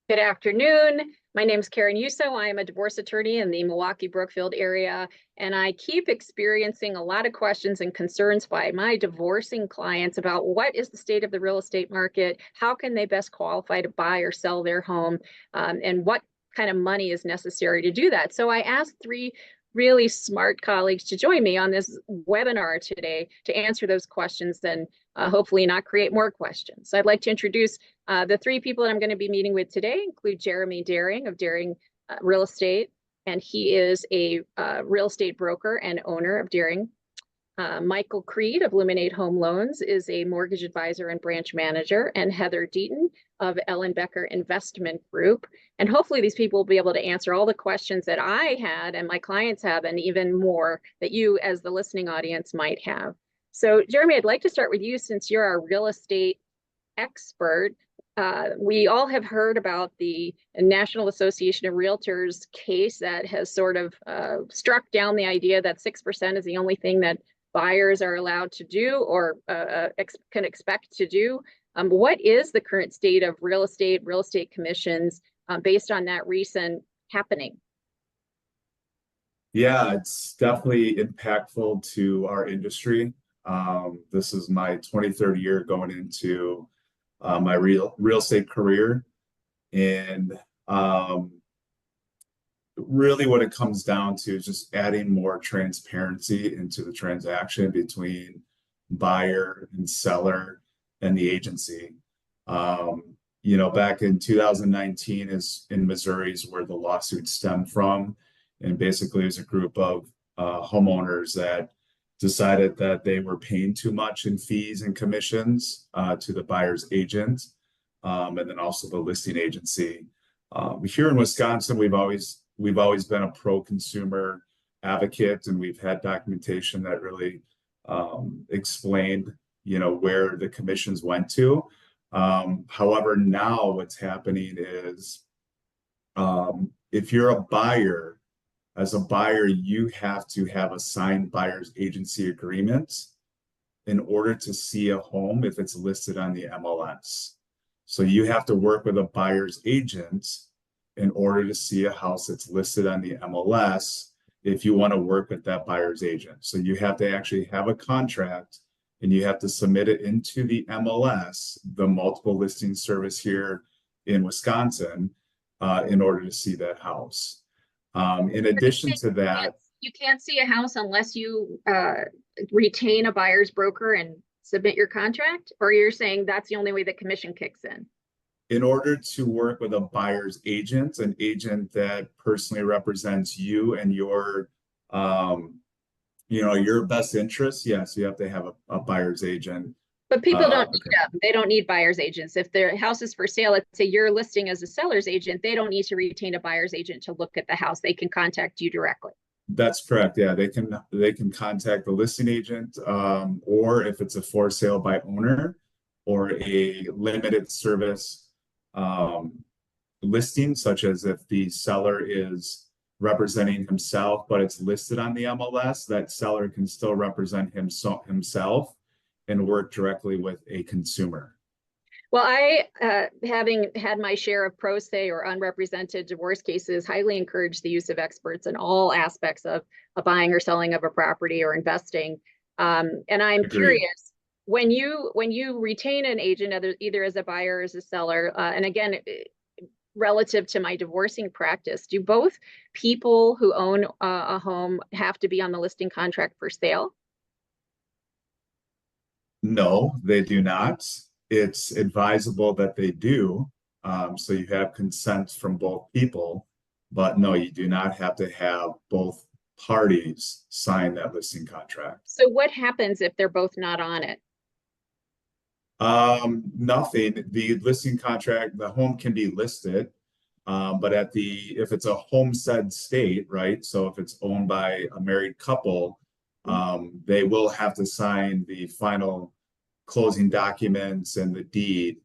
Good afternoon. My name is Karen Yuso. I am a divorce attorney in the Milwaukee-Brookfield area, and I keep experiencing a lot of questions and concerns by my divorcing clients about what is the state of the real estate market, how can they best qualify to buy or sell their home, and what kind of money is necessary to do that. So I asked three really smart colleagues to join me on this webinar today to answer those questions and hopefully not create more questions. So I'd like to introduce the three people that I'm going to be meeting with today include Jeremy Daring of Daring Real Estate, and he is a real estate broker and owner of Daring. Michael Creed of Luminate Home Loans is a mortgage advisor and branch manager, and Heather Deaton of Ellen Becker Investment Group. And hopefully these people will be able to answer all the questions that I had and my clients have, and even more that you as the listening audience might have. So Jeremy, I'd like to start with you since you're our real estate expert. We all have heard about the National Association of Realtors case that has sort of struck down the idea that 6% is the only thing that buyers are allowed to do or can expect to do. What is the current state of real estate commissions based on that recent happening? Yeah, it's definitely impactful to our industry. This is my 23rd year going into my real estate career. And really what it comes down to is just adding more transparency into the transaction between buyer and seller and the agency. Back in 2019 is in Missouri is where the lawsuit stemmed from. And basically it was a group of homeowners that decided that they were paying too much in fees and commissions to the buyer's agent, and then also the listing agency. Here in Wisconsin, we've always been a pro-consumer advocate, and we've had documentation that really explained, where the commissions went to. However, now what's happening is if you're a buyer, as a buyer, you have to have a signed buyer's agency agreement in order to see a home if it's listed on the MLS. So you have to work with a buyer's agent in order to see a house that's listed on the MLS if you want to work with that buyer's agent. So you have to actually have a contract and you have to submit it into the MLS, the multiple listing service here in Wisconsin, in order to see that house. In addition to that, you can't see a house unless you retain a buyer's broker and submit your contract, or you're saying that's the only way that commission kicks in? In order to work with a buyer's agent, an agent that personally represents you and your best interests, yes, you have to have a buyer's agent. But people don't need them. They don't need buyer's agents. If their house is for sale, let's say you're listing as a seller's agent, they don't need to retain a buyer's agent to look at the house. They can contact you directly. That's correct. Yeah, they can contact the listing agent, or if it's a for sale by owner or a limited service listing, such as if the seller is representing himself, but it's listed on the MLS, that seller can still represent himself and work directly with a consumer. Well, I, having had my share of pro se or unrepresented divorce cases, highly encourage the use of experts in all aspects of a buying or selling of a property or investing. And I'm Agreed. Curious, when you retain an agent, either as a buyer or as a seller, and again, relative to my divorcing practice, do both people who own a home have to be on the listing contract for sale? No, they do not. It's advisable that they do. So you have consent from both people, but no, you do not have to have both parties sign that listing contract. So what happens if they're both not on it? Nothing. The listing contract, the home can be listed, but if it's a homestead state, right? So if it's owned by a married couple, they will have to sign the final closing documents and the deed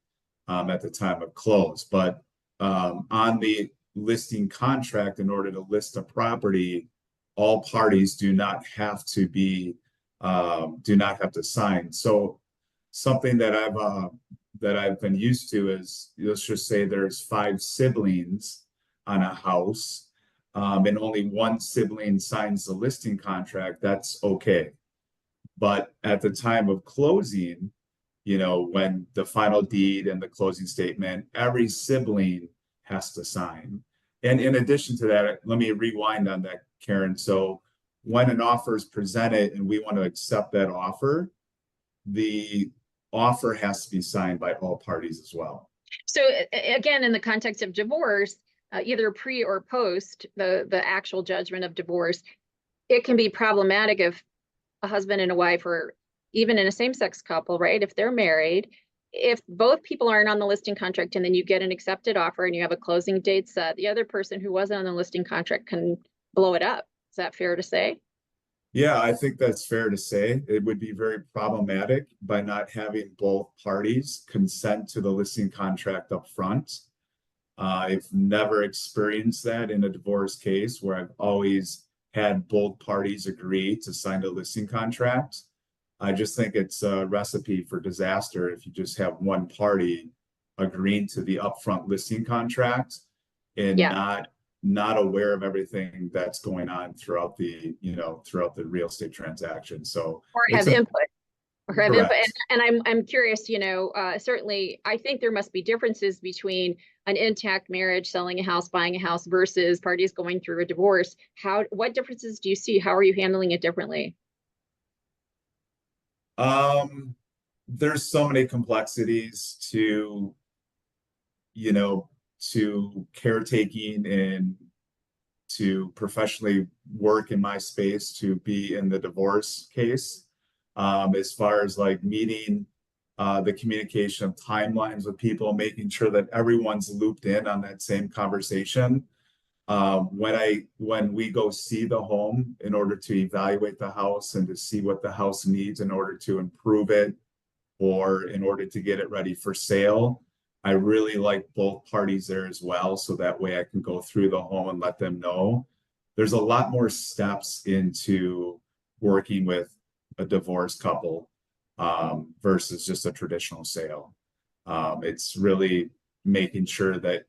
at the time of close. But on the listing contract, in order to list a property, all parties do not have to sign. So something that I've that I've been used to is, let's just say there's 5 siblings on a house, and only one sibling signs the listing contract, that's okay. But at the time of closing, when the final deed and the closing statement, every sibling has to sign. And in addition to that, let me rewind on that, Karen. So when an offer is presented and we want to accept that offer, the offer has to be signed by all parties as well. So again, in the context of divorce, either pre or post the actual judgment of divorce, it can be problematic if a husband and a wife, or even in a same-sex couple, right? If they're married, if both people aren't on the listing contract and then you get an accepted offer and you have a closing date set, the other person who wasn't on the listing contract can blow it up. Is that fair to say? Yeah, I think that's fair to say. It would be very problematic by not having both parties consent to the listing contract up front. I've never experienced that in a divorce case where I've always had both parties agree to sign the listing contract. I just think it's a recipe for disaster if you just have one party agreeing to the upfront listing contract and Yeah. not aware of everything that's going on throughout the real estate transaction. So Or it's have a input. Or have input. correct. And I'm curious, certainly I think there must be differences between an intact marriage, selling a house, buying a house versus parties going through a divorce. What differences do you see? How are you handling it differently? There's so many complexities you know, to caretaking and to professionally work in my space to be in the divorce case. As far as like meeting the communication of timelines with people, making sure that everyone's looped in on that same conversation. When we go see the home in order to evaluate the house and to see what the house needs in order to improve it or in order to get it ready for sale, I really like both parties there as well. So that way I can go through the home and let them know. There's a lot more steps into working with a divorced couple versus just a traditional sale. It's really making sure that,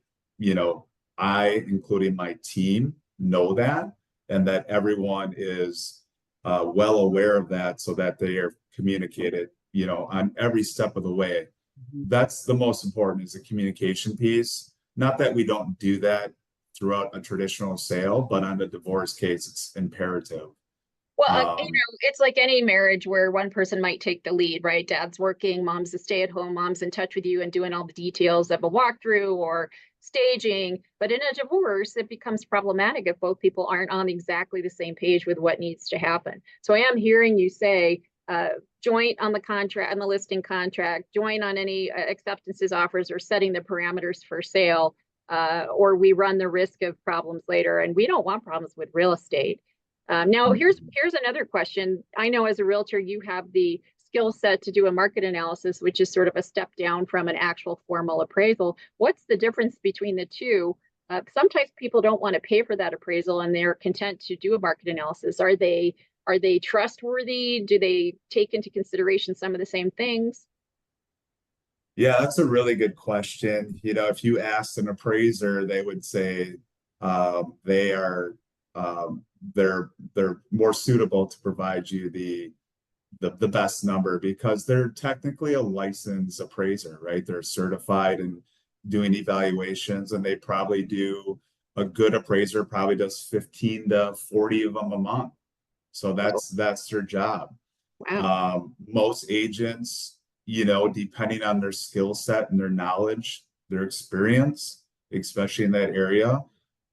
I, including my team, know that and that everyone is well aware of that so that they are communicated, on every step of the way. That's the most important, is the communication piece. Not that we don't do that throughout a traditional sale, but on the divorce case, it's imperative. Well, Um, it's like any marriage where one person might take the lead, right? Dad's working, mom's a stay-at-home, mom's in touch with you and doing all the details of a walkthrough or staging. But in a divorce, it becomes problematic if both people aren't on exactly the same page with what needs to happen. So I am hearing you say, joint on the contract, on the listing contract, joint on any acceptances, offers, or setting the parameters for sale, or we run the risk of problems later. And we don't want problems with real estate. Now, here's another question. I know as a realtor, you have the skill set to do a market analysis, which is sort of a step down from an actual formal appraisal. What's the difference between the two? Sometimes people don't want to pay for that appraisal and they're content to do a market analysis. Are they trustworthy? Do they take into consideration some of the same things? yeah, that's a really good question. If you asked an appraiser, they would say they are they're more suitable to provide you the best number because they're technically a licensed appraiser, right? They're certified and doing evaluations, and they probably do a good appraiser probably does 15 to 40 of them a month. So that's their job. Wow. Most agents, depending on their skill set and their knowledge, their experience, especially in that area,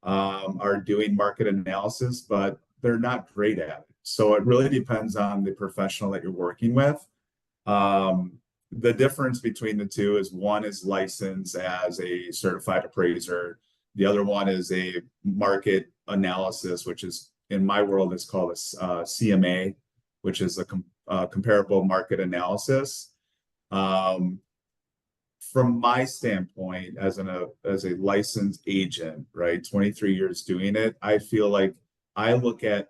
are doing market analysis, but they're not great at it. So it really depends on the professional that you're working with. The difference between the two is one is licensed as a certified appraiser. The other one is a market analysis, which is in my world is called a CMA, which is a comparable market analysis. From my standpoint, as a licensed agent, right, 23 years doing it, I feel like I look at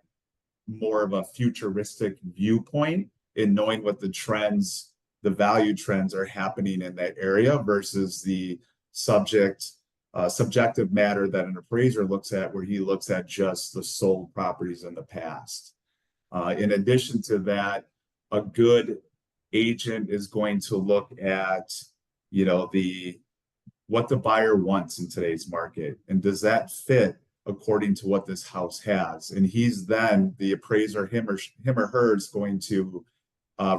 more of a futuristic viewpoint in knowing what the trends the value trends are happening in that area versus the subjective matter that an appraiser looks at, where he looks at just the sold properties in the past. In addition to that, a good agent is going to look at, you know, what the buyer wants in today's market, and does that fit according to what this house has? And he's then the appraiser, him or her, is going to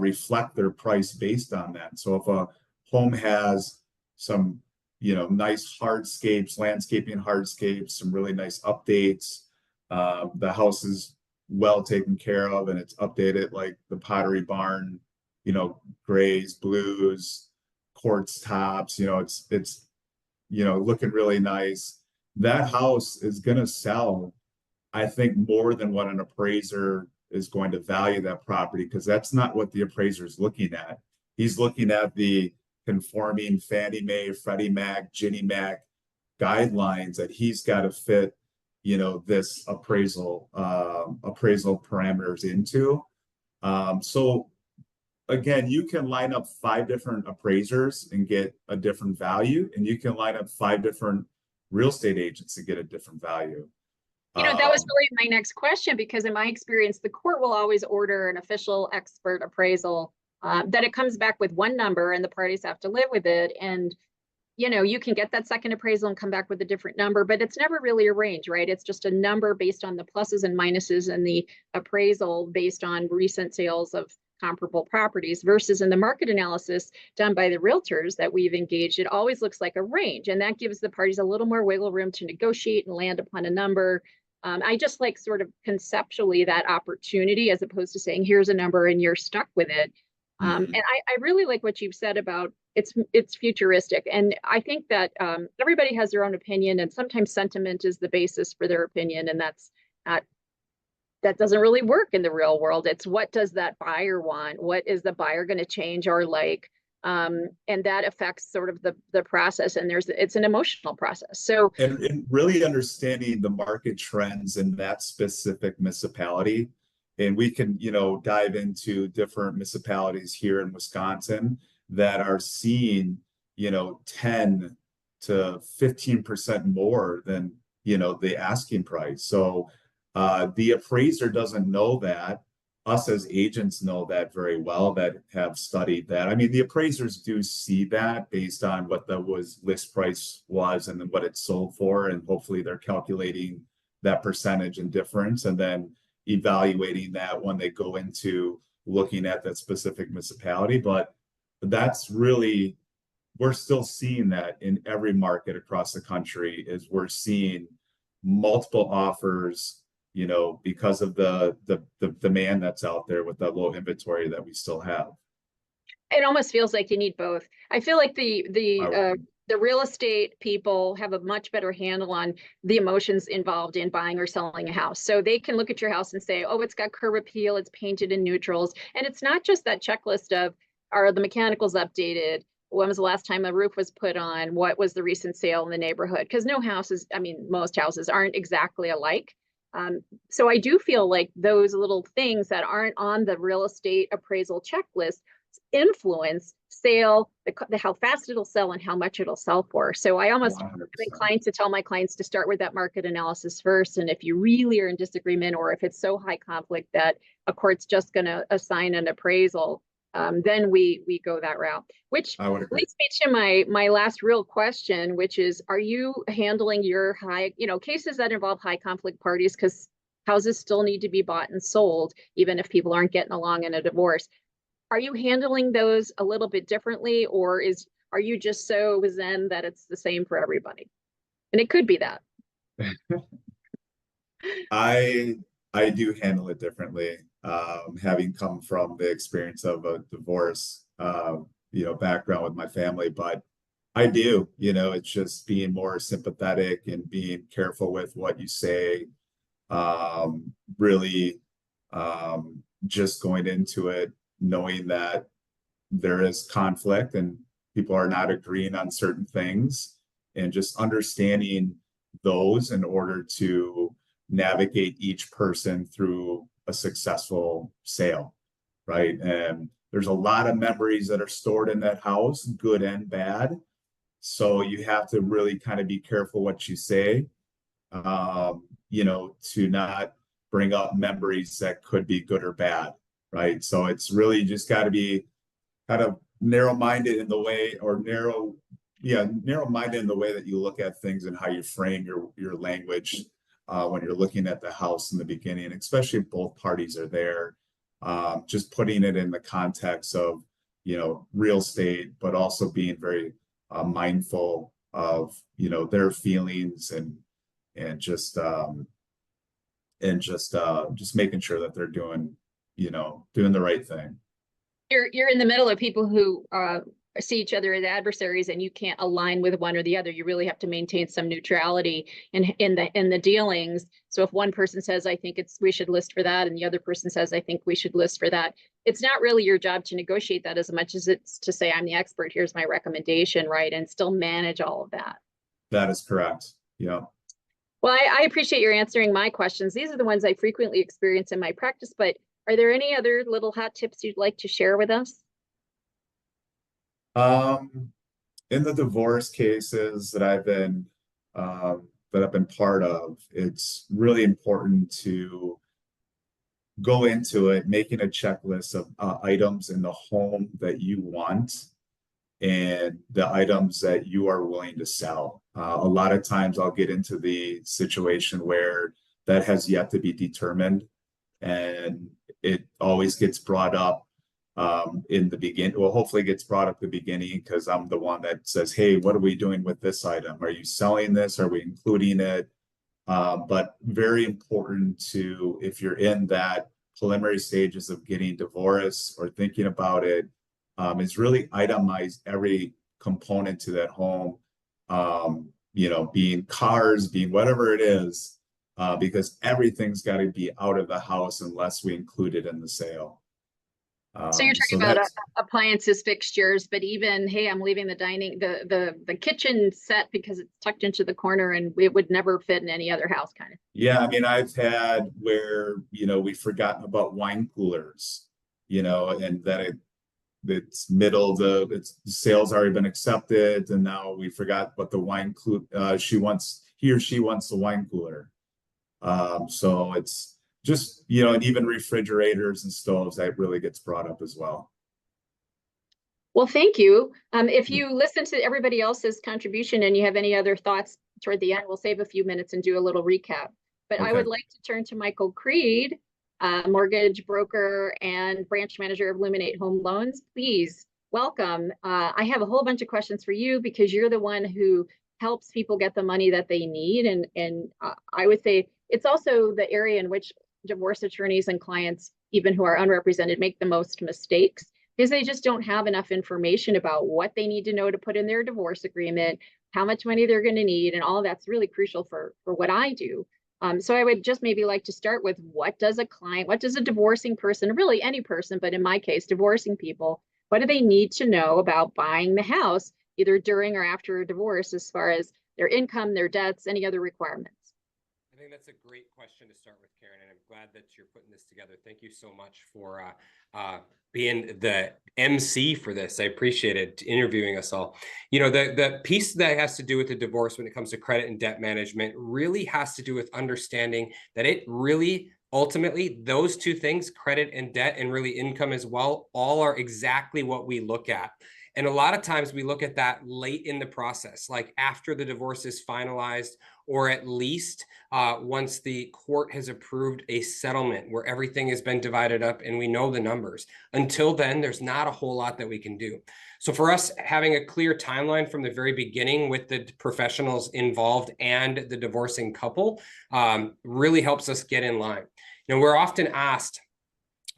reflect their price based on that. So if a home has some, you know, nice hardscapes, landscaping hardscapes, some really nice updates, the house is well taken care of and it's updated, like the Pottery Barn, you know, grays, blues, quartz tops, you know, it's you know, looking really nice. That house is going to sell, I think, more than what an appraiser is going to value that property, because that's not what the appraiser is looking at. He's looking at the conforming Fannie Mae, Freddie Mac, Ginnie Mac guidelines that he's got to fit, you know, this appraisal parameters into. So again, you can line up 5 different appraisers and get a different value, and you can line up 5 different real estate agents to get a different value. You know, that was really my next question, because in my experience, the court will always order an official expert appraisal, that it comes back with one number and the parties have to live with it. And, you know, you can get that second appraisal and come back with a different number, but it's never really a range, right? It's just a number based on the pluses and minuses and the appraisal based on recent sales of comparable properties, versus in the market analysis done by the realtors that we've engaged, it always looks like a range. And that gives the parties a little more wiggle room to negotiate and land upon a number. I just like sort of conceptually that opportunity, as opposed to saying, here's a number and you're stuck with it. And I really like what you've said about it's futuristic. And I think that everybody has their own opinion, and sometimes sentiment is the basis for their opinion. And that doesn't really work in the real world. It's what does that buyer want? What is the buyer going to change or like? And that affects sort of the process. And it's an emotional process. So and really understanding the market trends in that specific municipality. And we can, you know, dive into different municipalities here in Wisconsin that are seeing, you know, 10 to 15% more than, you know, the asking price. So the appraiser doesn't know that. Us as agents know that very well, that have studied that. I mean, the appraisers do see that based on what the list price was and then what it sold for, and hopefully they're calculating that percentage and difference, and then evaluating that when they go into looking at that specific municipality. But that's really, we're still seeing that in every market across the country, is we're seeing multiple offers, you know, because of the demand that's out there with that low inventory that we still have. It almost feels like you need both. I feel like the real estate people have a much better handle on the emotions involved in buying or selling a house. So they can look at your house and say, oh, it's got curb appeal, it's painted in neutrals. And it's not just that checklist of, are the mechanicals updated? When was the last time a roof was put on? What was the recent sale in the neighborhood? Because no houses, I mean, most houses aren't exactly alike. So I do feel like those little things that aren't on the real estate appraisal checklist influence sale, how fast it'll sell and how much it'll sell for. So I almost am inclined to tell my clients to start with that market analysis first. And if you really are in disagreement, or if it's so high conflict that a court's just going to assign an appraisal, then we go that route, which leads me to my last real question, which is, are you handling your cases that involve high conflict parties? Because houses still need to be bought and sold, even if people aren't getting along in a divorce. Are you handling those a little bit differently, or are you just so zen that it's the same for everybody? And it could be that. I do handle it differently, having come from the experience of a divorce, background with my family. But I do, it's just being more sympathetic and being careful with what you say. Really, just going into it knowing that there is conflict and people are not agreeing on certain things, and just understanding those in order to navigate each person through a successful sale, right? And there's a lot of memories that are stored in that house, good and bad. So you have to really kind of be careful what you say, to not bring up memories that could be good or bad, right? So it's really just got to be kind of narrow-minded in the way, or narrow-minded in the way that you look at things and how you frame your language when you're looking at the house in the beginning, especially if both parties are there. Just putting it in the context of, real estate, but also being very mindful of, their feelings and just making sure that they're doing the right thing. You're in the middle of people who see each other as adversaries, and you can't align with one or the other. You really have to maintain some neutrality in the dealings. So if one person says, I think we should list for that, and the other person says, I think we should list for that, it's not really your job to negotiate that as much as it's to say, I'm the expert, here's my recommendation, right? And still manage all of that. That is correct. Yeah. Well, I appreciate your answering my questions. These are the ones I frequently experience in my practice, but are there any other little hot tips you'd like to share with us? In the divorce cases that I've been part of, it's really important to go into it making a checklist of items in the home that you want and the items that you are willing to sell. A lot of times I'll get into the situation where that has yet to be determined, and it always gets brought up in the beginning. Well, hopefully it gets brought up at the beginning, because I'm the one that says, hey, what are we doing with this item? Are you selling this? Are we including it? But very important to, if you're in that preliminary stages of getting divorced or thinking about it, is really itemize every component to that home, being cars, being whatever it is, because everything's got to be out of the house unless we include it in the sale. So you're talking about appliances, fixtures, but even, hey, I'm leaving the kitchen set because it's tucked into the corner and it would never fit in any other house, kind of. Yeah, I mean, I've had where, we've forgotten about wine coolers, and that it's the sale's already been accepted, and now we forgot what the wine cooler, he or she wants the wine cooler. So it's just, and even refrigerators and stoves, that really gets brought up as well. Well, thank you. If you listen to everybody else's contribution and you have any other thoughts toward the end, we'll save a few minutes and do a little recap. But okay. I would like to turn to Michael Creed, mortgage broker and branch manager of Luminate Home Loans. Please welcome. I have a whole bunch of questions for you because you're the one who helps people get the money that they need. And I would say it's also the area in which divorce attorneys and clients, even who are unrepresented, make the most mistakes, because they just don't have enough information about what they need to know to put in their divorce agreement, how much money they're going to need, and all of that's really crucial for what I do. So I would just maybe like to start with, what does a divorcing person, really any person, but in my case, divorcing people, what do they need to know about buying the house, either during or after a divorce, as far as their income, their debts, any other requirements? I think that's a great question to start with, Karen, and I'm glad that you're putting this together. Thank you so much for being the MC for this. I appreciate it, interviewing us all. The piece that has to do with the divorce when it comes to credit and debt management really has to do with understanding that it really, ultimately, those two things, credit and debt, and really income as well, all are exactly what we look at. And a lot of times we look at that late in the process, like after the divorce is finalized, or at least once the court has approved a settlement where everything has been divided up and we know the numbers. Until then, there's not a whole lot that we can do. So for us, having a clear timeline from the very beginning with the professionals involved and the divorcing couple really helps us get in line. We're often asked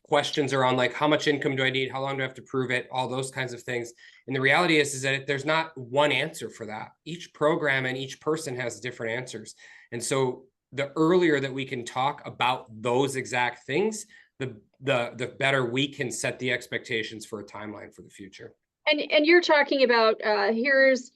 questions around like, how much income do I need? How long do I have to prove it? All those kinds of things. And the reality is that there's not one answer for that. Each program and each person has different answers. And so the earlier that we can talk about those exact things, the better we can set the expectations for a timeline for the future. And you're talking about here's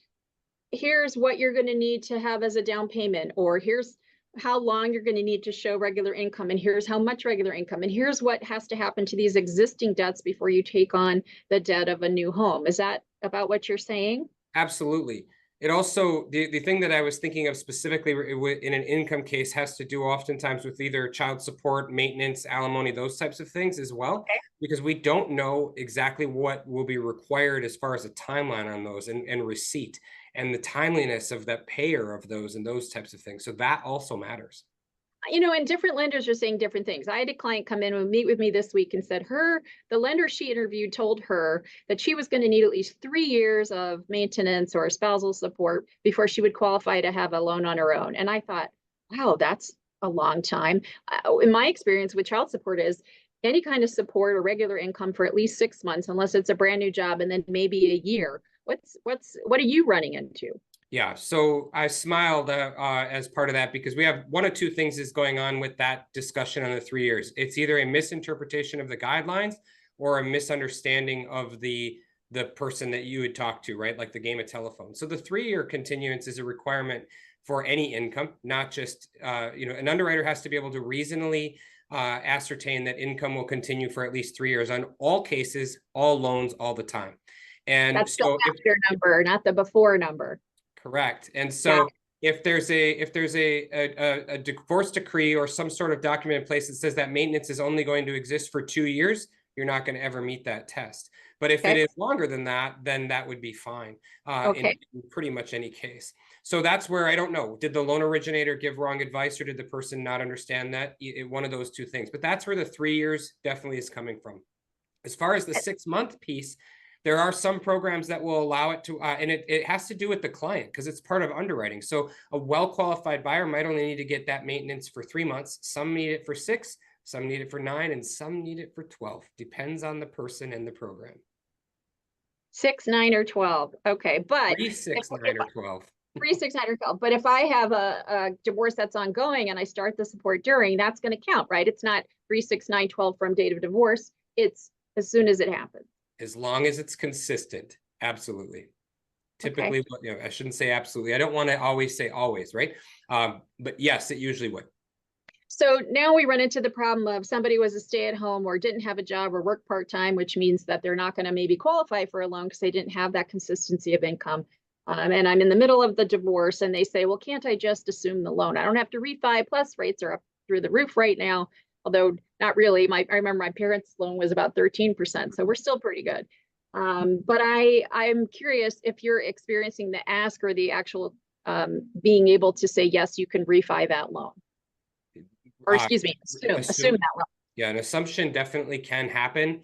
what you're going to need to have as a down payment, or here's how long you're going to need to show regular income, and here's how much regular income, and here's what has to happen to these existing debts before you take on the debt of a new home. Is that about what you're saying? Absolutely. It also, the thing that I was thinking of specifically in an income case has to do oftentimes with either child support, maintenance, alimony, those types of things as well, Okay. because we don't know exactly what will be required as far as a timeline on those and receipt and the timeliness of that payer of those and those types of things. So that also matters. You know, and different lenders are saying different things. I had a client come in and meet with me this week and said the lender she interviewed told her that she was going to need at least 3 years of maintenance or spousal support before she would qualify to have a loan on her own. And I thought, wow, that's a long time. In my experience with child support is any kind of support or regular income for at least 6 months, unless it's a brand new job, and then maybe a year. What are you running into? Yeah, so I smiled as part of that because we have one of two things is going on with that discussion on the 3 years. It's either a misinterpretation of the guidelines or a misunderstanding of the person that you would talk to, right? Like the game of telephone. So the 3-year continuance is a requirement for any income, not just, an underwriter has to be able to reasonably ascertain that income will continue for at least 3 years on all cases, all loans, all the time. And That's so the after number, not the before number. correct. And so if there's a divorce decree or some sort of document in place that says that maintenance is only going to exist for 2 years, you're not going to ever meet that test. But if it is longer than that, then that would be fine in pretty much any case. So that's where I don't know. Did the loan originator give wrong advice or did the person not understand that? One of those two things. But that's where the 3 years definitely is coming from. As far as the 6-month piece, there are some programs that will allow it to, and it has to do with the client because it's part of underwriting. So a well-qualified buyer might only need to get that maintenance for 3 months. Some need it for 6, some need it for 9, and some need it for 12. Depends on the person and the program. 6, 9, or 12. Okay, but 3, 6, 9, or 12. 3, 6, 9, or 12. But if I have a divorce that's ongoing and I start the support during, that's going to count, right? It's not 3, 6, 9, 12 from date of divorce. It's as soon as it happens. As long as it's consistent, absolutely. Typically, I shouldn't say absolutely. I don't want to always say always, right? But yes, it usually would. So now we run into the problem of somebody was a stay-at-home or didn't have a job or work part-time, which means that they're not going to maybe qualify for a loan because they didn't have that consistency of income. And I'm in the middle of the divorce and they say, well, can't I just assume the loan? I don't have to refi, plus rates are up through the roof right now. Although not really. I remember my parents' loan was about 13%, so we're still pretty good. But I'm curious if you're experiencing the ask or the actual being able to say, yes, you can refi that loan. Or excuse me, assume that loan. Yeah, an assumption definitely can happen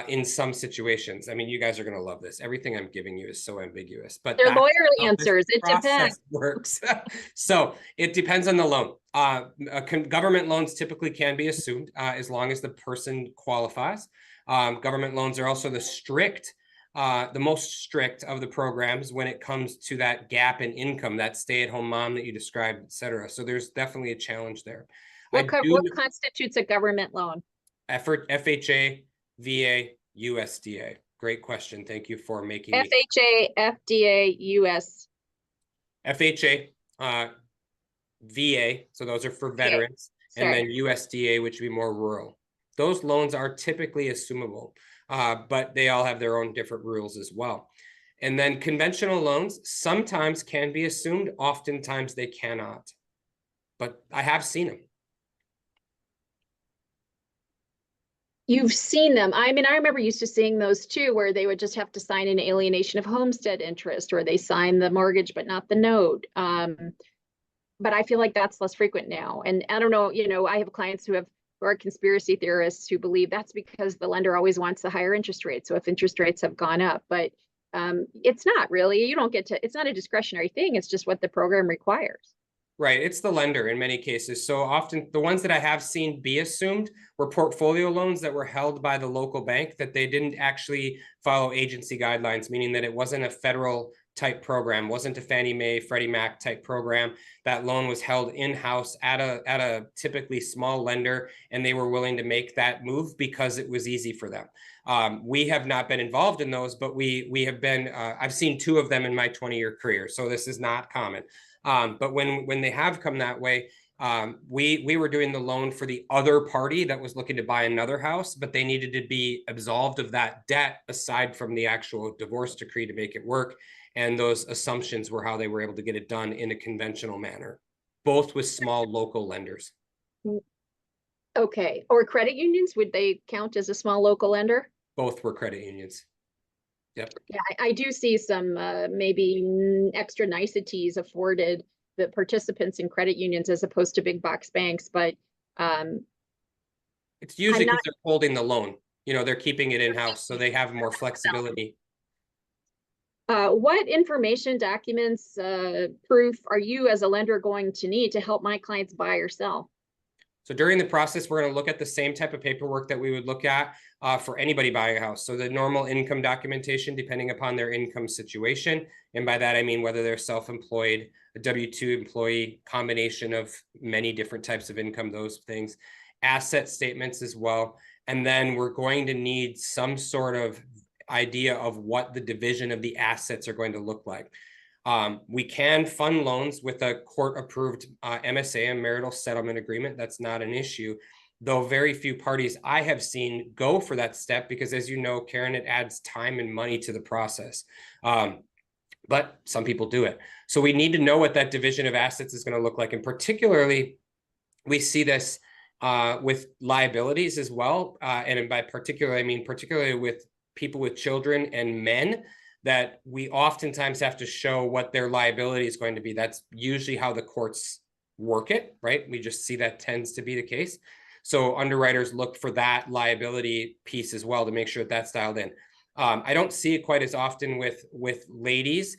in some situations. I mean, you guys are going to love this. Everything I'm giving you is so ambiguous, but they're lawyer answers. It depends. Works. So it depends on the loan. Government loans typically can be assumed as long as the person qualifies. Government loans are also the most strict of the programs when it comes to that gap in income, that stay-at-home mom that you described, et cetera. So there's definitely a challenge there. What constitutes a government loan? FHA, VA, USDA. Great question. Thank you for making FHA, FDA, US. FHA, VA, so those are for veterans, and then USDA, which would be more rural. Those loans are typically assumable, but they all have their own different rules as well. And then conventional loans sometimes can be assumed, oftentimes they cannot. But I have seen them. You've seen them. I mean, I remember used to seeing those too, where they would just have to sign an alienation of homestead interest, or they sign the mortgage but not the note. But I feel like that's less frequent now. And I don't know, I have clients who are conspiracy theorists who believe that's because the lender always wants the higher interest rate. So if interest rates have gone up, but it's not really, it's not a discretionary thing. It's just what the program requires. Right. It's the lender in many cases. So often the ones that I have seen be assumed were portfolio loans that were held by the local bank that they didn't actually follow agency guidelines, meaning that it wasn't a federal type program, wasn't a Fannie Mae, Freddie Mac type program. That loan was held in-house at a typically small lender, and they were willing to make that move because it was easy for them. We have not been involved in those, but we have been, I've seen 2 of them in my 20-year career. So this is not common. But when they have come that way, We were doing the loan for the other party that was looking to buy another house, but they needed to be absolved of that debt aside from the actual divorce decree to make it work. And those assumptions were how they were able to get it done in a conventional manner, both with small local lenders. Okay, or credit unions, would they count as a small local lender? Both were credit unions. Yep. Yeah, I do see some maybe extra niceties afforded the participants in credit unions as opposed to big box banks, but It's usually not- because they're holding the loan. You know, they're keeping it in-house, so they have more flexibility. what information, documents, proof are you as a lender going to need to help my clients buy or sell? So during the process, we're going to look at the same type of paperwork that we would look at for anybody buying a house. So the normal income documentation, depending upon their income situation. And by that, I mean whether they're self-employed, a W-2 employee, combination of many different types of income, those things, asset statements as well. And then we're going to need some sort of idea of what the division of the assets are going to look like. We can fund loans with a court-approved MSA, a marital settlement agreement. That's not an issue, though very few parties I have seen go for that step because, as you know, Karen, it adds time and money to the process. But some people do it. So we need to know what that division of assets is going to look like. And particularly, we see this with liabilities as well. And by particularly, I mean particularly with people with children and men, that we oftentimes have to show what their liability is going to be. That's usually how the courts work it, right? We just see that tends to be the case. So underwriters look for that liability piece as well to make sure that that's dialed in. I don't see it quite as often with ladies,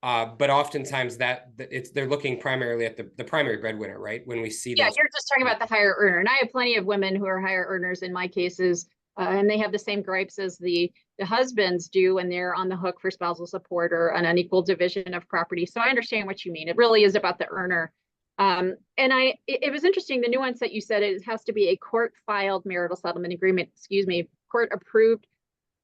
but oftentimes they're looking primarily at the primary breadwinner, right? When we see Yeah, those. you're just talking about the higher earner. And I have plenty of women who are higher earners in my cases, and they have the same gripes as the husbands do when they're on the hook for spousal support or an unequal division of property. So I understand what you mean. It really is about the earner. And it was interesting, the nuance that you said, it has to be a court filed marital settlement agreement, court approved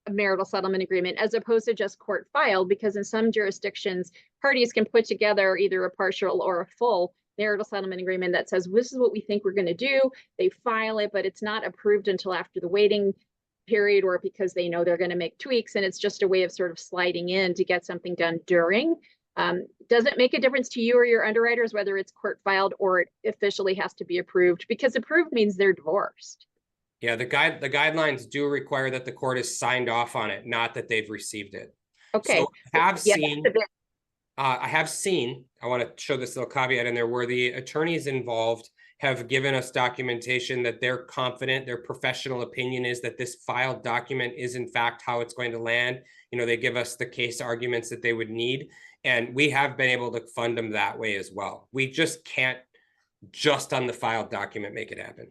marital settlement agreement, as opposed to just court filed, because in some jurisdictions, parties can put together either a partial or a full marital settlement agreement that says, this is what we think we're going to do. They file it, but it's not approved until after the waiting period or because they know they're going to make tweaks. And it's just a way of sort of sliding in to get something done during. Does it make a difference to you or your underwriters whether it's court filed or it officially has to be approved? Because approved means they're divorced. Yeah, the guidelines do require that the court has signed off on it, not that they've received it. Okay. So I have seen, I want to show this little caveat in there where the attorneys involved have given us documentation that they're confident, their professional opinion is that this filed document is in fact how it's going to land. You know, they give us the case arguments that they would need, and we have been able to fund them that way as well. We just can't just on the filed document make it happen.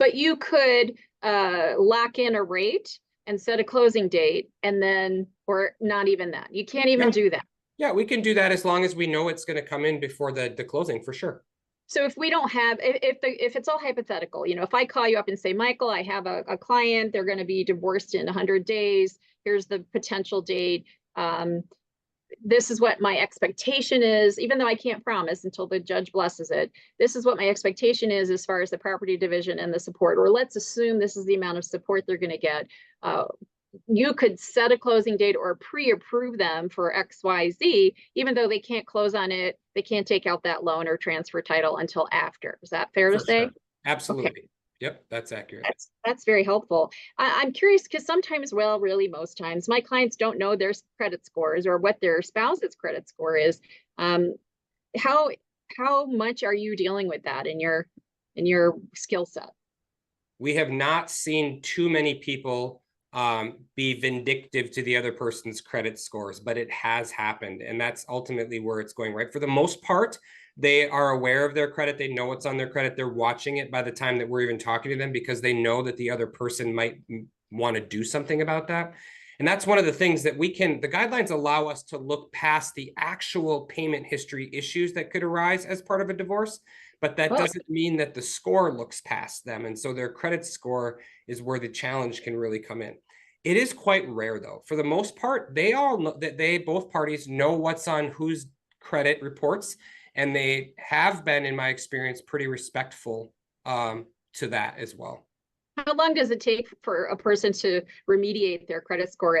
But you could lock in a rate and set a closing date and then, or not even that. You can't even do that. Yeah, we can do that as long as we know it's going to come in before the closing, for sure. So if we don't have, if it's all hypothetical, you know, if I call you up and say, Michael, I have a client, they're going to be divorced in 100 days. Here's the potential date. This is what my expectation is, even though I can't promise until the judge blesses it. This is what my expectation is as far as the property division and the support, or let's assume this is the amount of support they're going to get. You could set a closing date or pre-approve them for XYZ, even though they can't close on it. They can't take out that loan or transfer title until after. Is that fair to say? Sure. Absolutely. Okay. Yep, that's accurate. That's very helpful. I'm curious because sometimes, well, really most times, my clients don't know their credit scores or what their spouse's credit score is. How much are you dealing with that in your skill set? We have not seen too many people be vindictive to the other person's credit scores, but it has happened. And that's ultimately where it's going, right? For the most part, they are aware of their credit. They know what's on their credit. They're watching it by the time that we're even talking to them because they know that the other person might want to do something about that. And that's one of the things that the guidelines allow us to look past the actual payment history issues that could arise as part of a divorce, but that doesn't mean that the score looks past them. And so their credit score is where the challenge can really come in. It is quite rare though. For the most part, they all know that both parties know what's on whose credit reports. and they have been, in my experience, pretty respectful to that as well. How long does it take for a person to remediate their credit score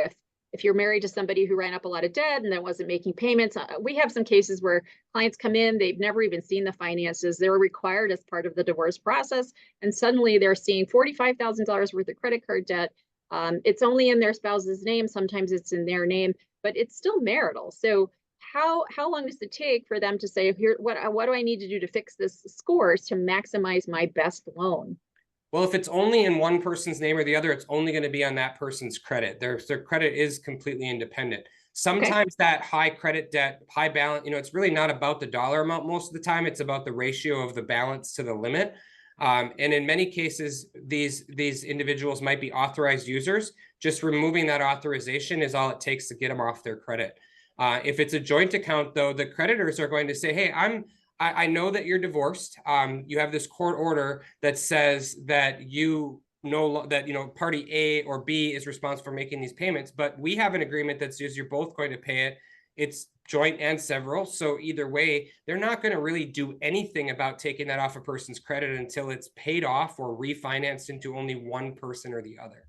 if you're married to somebody who ran up a lot of debt and then wasn't making payments? We have some cases where clients come in, they've never even seen the finances. They're required as part of the divorce process, and suddenly they're seeing $45,000 worth of credit card debt. It's only in their spouse's name. Sometimes it's in their name, but it's still marital. So how long does it take for them to say, here, what do I need to do to fix this scores to maximize my best loan? Well, if it's only in one person's name or the other, it's only going to be on that person's credit. Their credit is completely independent. Sometimes that high credit debt, high balance, it's really not about the dollar amount most of the time. It's about the ratio of the balance to the limit. And in many cases, these individuals might be authorized users. Just removing that authorization is all it takes to get them off their credit. If it's a joint account, though, the creditors are going to say, hey, I know that you're divorced. You have this court order that says that party A or B is responsible for making these payments, but we have an agreement that says you're both going to pay it. It's joint and several. So either way, they're not going to really do anything about taking that off a person's credit until it's paid off or refinanced into only one person or the other.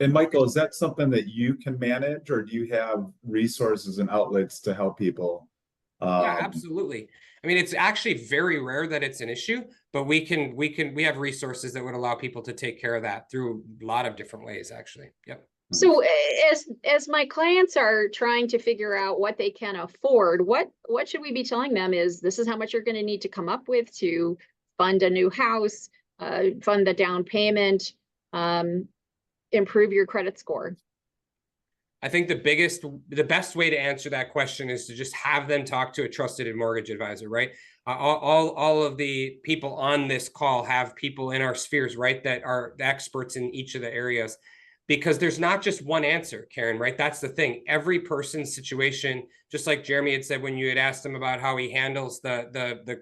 And Michael, is that something that you can manage, or do you have resources and outlets to help people? Yeah, absolutely. I mean, it's actually very rare that it's an issue, but we have resources that would allow people to take care of that through a lot of different ways, actually. Yep. So as my clients are trying to figure out what they can afford, what should we be telling them is this is how much you're going to need to come up with to fund a new house, fund the down payment, improve your credit score? I think the best way to answer that question is to just have them talk to a trusted mortgage advisor, right? All of the people on this call have people in our spheres, right, that are experts in each of the areas, because there's not just one answer, Karen, right? That's the thing. Every person's situation, just like Jeremy had said when you had asked him about how he handles the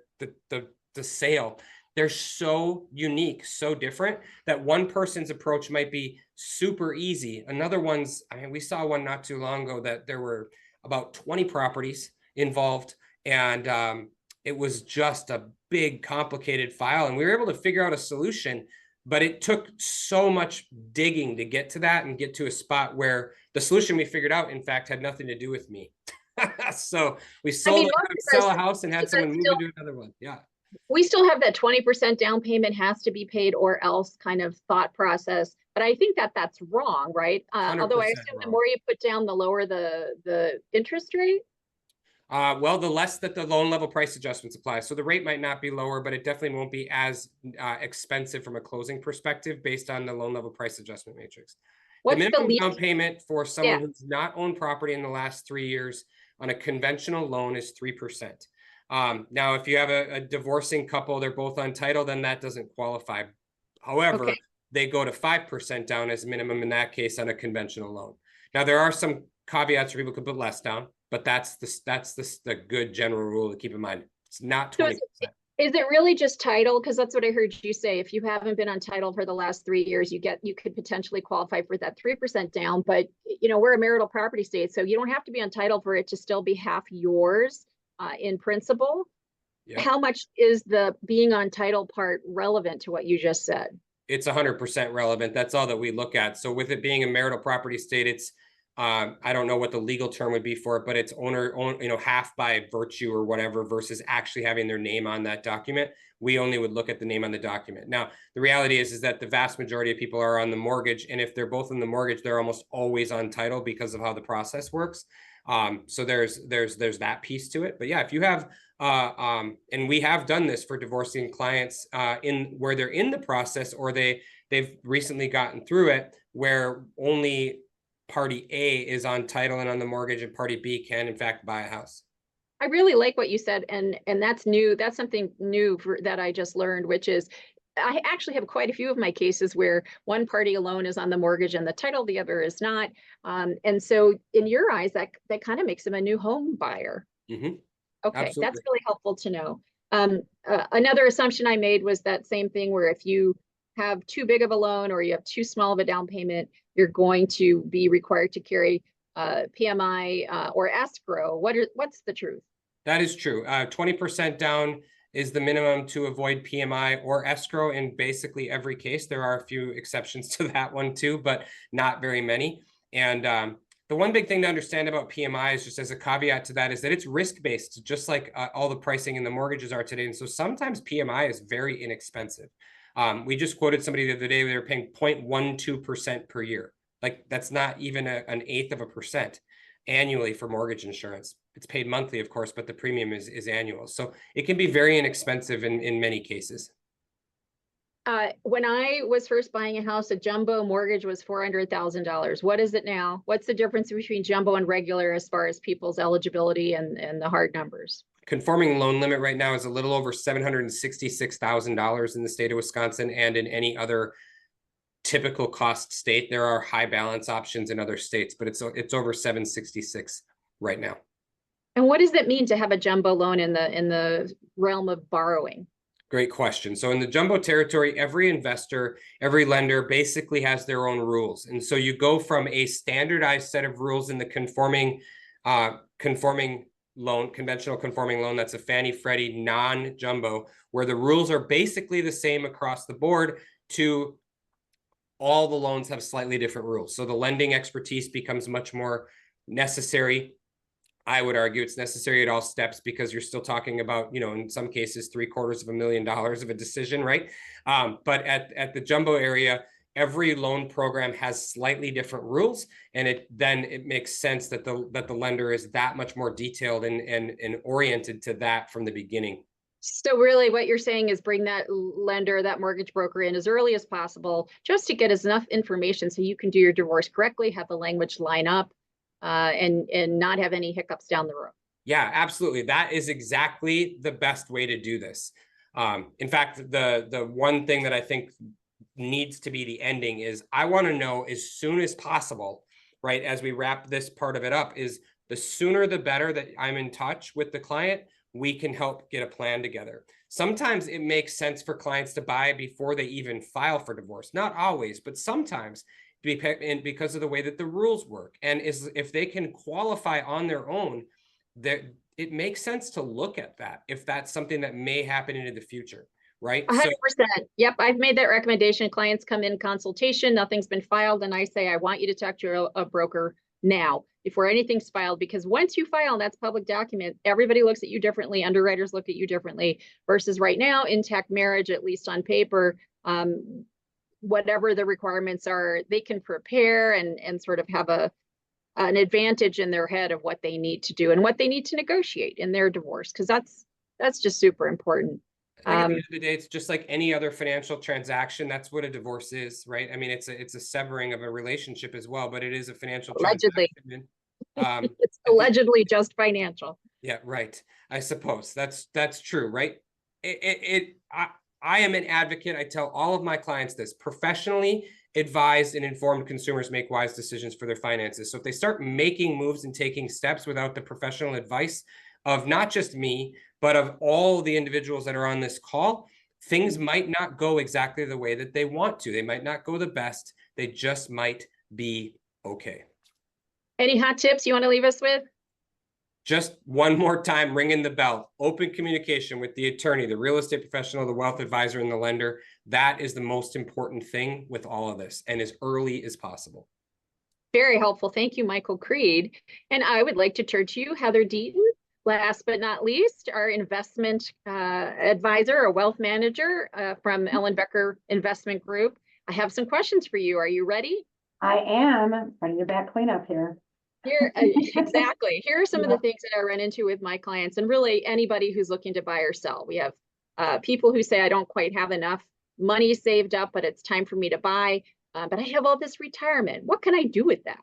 sale, they're so unique, so different that one person's approach might be super easy. Another one's, I mean, we saw one not too long ago that there were about 20 properties involved, and it was just a big, complicated file. And we were able to figure out a solution, but it took so much digging to get to that and get to a spot where the solution we figured out, in fact, had nothing to do with me. So we sold sell a house and had someone move into another one. Yeah. We still have that 20% down payment has to be paid or else kind of thought process. But I think that that's wrong, right? Although I assume the more you put down, the lower the interest rate. Well, the less that the loan level price adjustments apply. So the rate might not be lower, but it definitely won't be as expensive from a closing perspective based on the loan level price adjustment matrix. What's the minimum down payment for someone who's not owned property in the last 3 years on a conventional loan is 3%. Now, if you have a divorcing couple, they're both on title, then that doesn't qualify. However, they go to 5% down as minimum in that case on a conventional loan. Now, there are some caveats where people could put less down, but that's the good general rule to keep in mind. It's not 20%. So is it really just title? Because that's what I heard you say. If you haven't been on title for the last 3 years, you could potentially qualify for that 3% down. But we're a marital property state, so you don't have to be on title for it to still be half yours. In principle. Yep. How much is the being on title part relevant to what you just said? It's 100% relevant. That's all that we look at. So with it being a marital property state, it's I don't know what the legal term would be for it, but it's half by virtue or whatever versus actually having their name on that document. We only would look at the name on the document. Now, the reality is that the vast majority of people are on the mortgage, and if they're both in the mortgage, they're almost always on title because of how the process works. So there's that piece to it. But yeah, if you have and we have done this for divorcing clients in where they're in the process or they've recently gotten through it, where only party A is on title and on the mortgage and party B can in fact buy a house. I really like what you said, and that's new. That's something new that I just learned, which is I actually have quite a few of my cases where one party alone is on the mortgage and the title, the other is not. And so in your eyes, that kind of makes them a new home buyer. Mm-hmm. Okay, absolutely. That's really helpful to know. Another assumption I made was that same thing where if you have too big of a loan or you have too small of a down payment, you're going to be required to carry PMI or escrow. What's the truth? That is true. 20% down is the minimum to avoid PMI or escrow in basically every case. There are a few exceptions to that one too, but not very many. And the one big thing to understand about PMI is, just as a caveat to that, is that it's risk-based, just like all the pricing in the mortgages are today. And so sometimes PMI is very inexpensive. We just quoted somebody the other day, they were paying 0.12% per year. Like that's not even an eighth of a percent annually for mortgage insurance. It's paid monthly, of course, but the premium is annual. So it can be very inexpensive in many cases. When I was first buying a house, a jumbo mortgage was $400,000. What is it now? What's the difference between jumbo and regular as far as people's eligibility and the hard numbers? Conforming loan limit right now is a little over $766,000 in the state of Wisconsin, and in any other typical cost state. There are high balance options in other states, but it's over 766 right now. And what does that mean to have a jumbo loan in the realm of borrowing? Great question. So in the jumbo territory, every investor, every lender basically has their own rules. And so you go from a standardized set of rules in the conforming loan, conventional conforming loan, that's a Fannie Freddie non-jumbo, where the rules are basically the same across the board, to all the loans have slightly different rules. So the lending expertise becomes much more necessary. I would argue it's necessary at all steps, because you're still talking about, in some cases, $750,000 of a decision, right? But at the jumbo area, every loan program has slightly different rules, and it makes sense that the lender is that much more detailed and oriented to that from the beginning. So really what you're saying is bring that lender, that mortgage broker in as early as possible, just to get us enough information so you can do your divorce correctly, have the language line up, and not have any hiccups down the road. Yeah, absolutely. That is exactly the best way to do this. In fact, the one thing that I think needs to be the ending is, I want to know as soon as possible, right, as we wrap this part of it up, is the sooner the better that I'm in touch with the client, we can help get a plan together. Sometimes it makes sense for clients to buy before they even file for divorce. Not always, but sometimes, because of the way that the rules work. And if they can qualify on their own, it makes sense to look at that if that's something that may happen into the future, right? 100%. Yep, I've made that recommendation. Clients come in consultation, nothing's been filed, and I say, I want you to talk to a broker now before anything's filed, because once you file, that's public document, everybody looks at you differently, underwriters look at you differently, versus right now, intact marriage, at least on paper, whatever the requirements are, they can prepare and sort of have an advantage in their head of what they need to do and what they need to negotiate in their divorce, because that's just super important. I think at the end of the day, it's just like any other financial transaction. That's what a divorce is, right? I mean, it's a severing of a relationship as well, but it is a financial Allegedly. transaction. It's allegedly just financial. Yeah, right. I suppose that's true, right? I am an advocate. I tell all of my clients this: professionally advised and informed consumers make wise decisions for their finances. So if they start making moves and taking steps without the professional advice of not just me, but of all the individuals that are on this call, things might not go exactly the way that they want to. They might not go the best. They just might be okay. Any hot tips you want to leave us with? Just one more time, ringing the bell. Open communication with the attorney, the real estate professional, the wealth advisor, and the lender. That is the most important thing with all of this, and as early as possible. Very helpful. Thank you, Michael Creed. And I would like to turn to you, Heather Deaton. Last but not least, our investment advisor, or wealth manager from Ellen Becker Investment Group. I have some questions for you. Are you ready? I am ready to back cleanup here. Exactly. Here are some of the things that I run into with my clients, and really anybody who's looking to buy or sell. We have people who say, I don't quite have enough money saved up, but it's time for me to buy. But I have all this retirement. What can I do with that?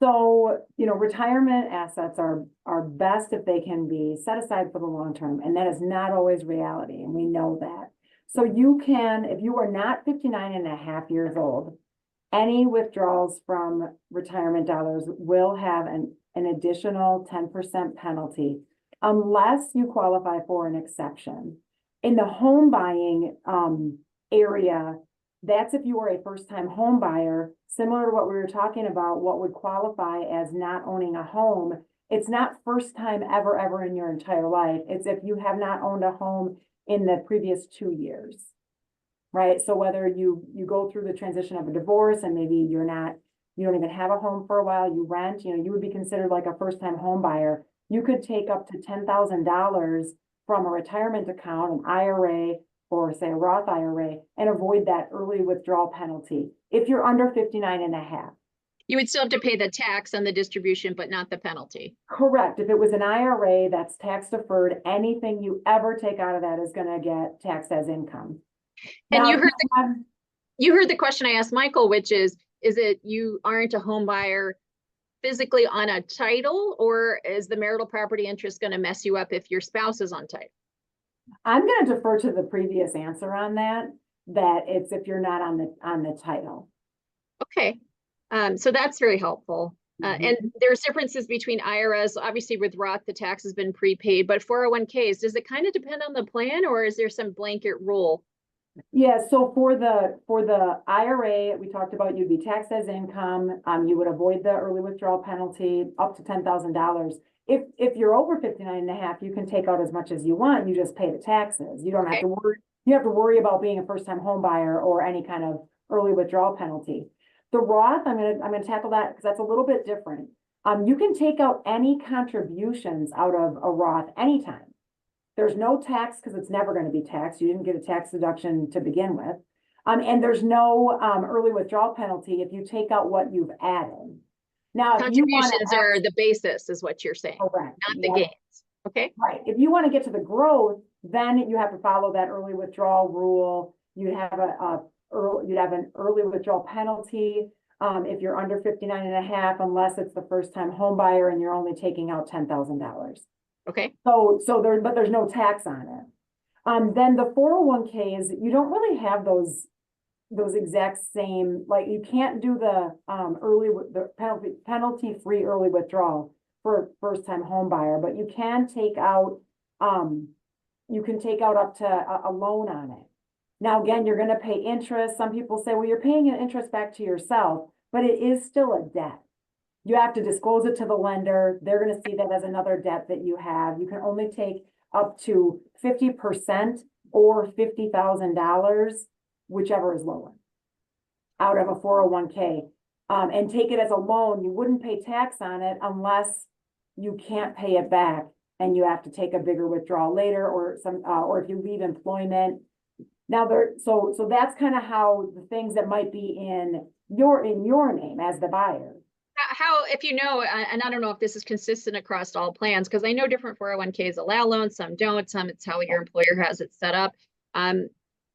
So, retirement assets are best if they can be set aside for the long term, and that is not always reality, and we know that. So you can, if you are not 59 and a half years old, any withdrawals from retirement dollars will have an additional 10% penalty unless you qualify for an exception. In the home buying area, that's if you are a first-time home buyer, similar to what we were talking about, what would qualify as not owning a home It's not first time ever in your entire life. It's if you have not owned a home in the previous 2 years. Right? So whether you go through the transition of a divorce and maybe you don't even have a home for a while, you rent, you would be considered like a first-time home buyer. You could take up to $10,000 from a retirement account, an IRA, or say a Roth IRA, and avoid that early withdrawal penalty if you're under 59 and a half. You would still have to pay the tax on the distribution, but not the penalty. Correct. If it was an IRA that's tax deferred, anything you ever take out of that is going to get taxed as income. And Now, you heard the question I asked Michael, which is it you aren't a home buyer physically on a title, or is the marital property interest going to mess you up if your spouse is on title? I'm going to defer to the previous answer on that it's if you're not on the title. Okay. So that's very helpful. Mm-hmm. And there's differences between IRAs. Obviously with Roth, the tax has been prepaid, but 401ks, does it kind of depend on the plan, or is there some blanket rule? Yeah, so for the IRA, we talked about you'd be taxed as income. You would avoid the early withdrawal penalty up to $10,000. If you're over 59 and a half, you can take out as much as you want. You just pay the taxes. You don't have to worry. You have to worry about being a first-time home buyer or any kind of early withdrawal penalty. The Roth, I'm gonna tackle that because that's a little bit different. You can take out any contributions out of a Roth anytime. There's no tax because it's never going to be taxed. You didn't get a tax deduction to begin with. And there's no early withdrawal penalty if you take out what you've added. Now, if you Contributions are the basis, is what you're saying, correct, not the gains. Okay. right. If you want to get to the growth, then you have to follow that early withdrawal rule. You'd have an early withdrawal penalty if you're under 59 and a half, unless it's the first time home buyer and you're only taking out $10,000. Okay. But there's no tax on it. Then the 401ks, you don't really have those exact same, like you can't do the penalty free early withdrawal for a first time home buyer, but you can take out up to a loan on it. Now, again, you're going to pay interest. Some people say, well, you're paying an interest back to yourself, but it is still a debt. You have to disclose it to the lender. They're going to see that as another debt that you have. You can only take up to 50% or $50,000, whichever is lower, out of a 401k, and take it as a loan. You wouldn't pay tax on it unless you can't pay it back and you have to take a bigger withdrawal later, or or if you leave employment. Now so that's kind of how the things that might be in your name as the buyer. How, if you know, and I don't know if this is consistent across all plans, because I know different 401ks allow loans, some don't, some it's how your employer has it set up.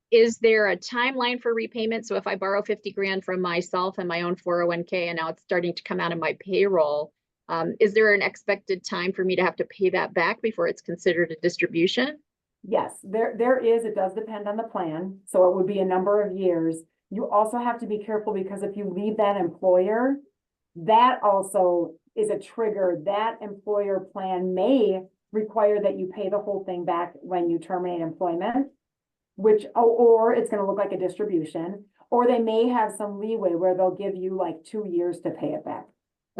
Is there a timeline for repayment? So if I borrow 50 grand from myself and my own 401k, and now it's starting to come out of my payroll, is there an expected time for me to have to pay that back before it's considered a distribution? Yes, there is. It does depend on the plan. So it would be a number of years. You also have to be careful because if you leave that employer, that also is a trigger. That employer plan may require that you pay the whole thing back when you terminate employment, or it's going to look like a distribution, or they may have some leeway where they'll give you like 2 years to pay it back.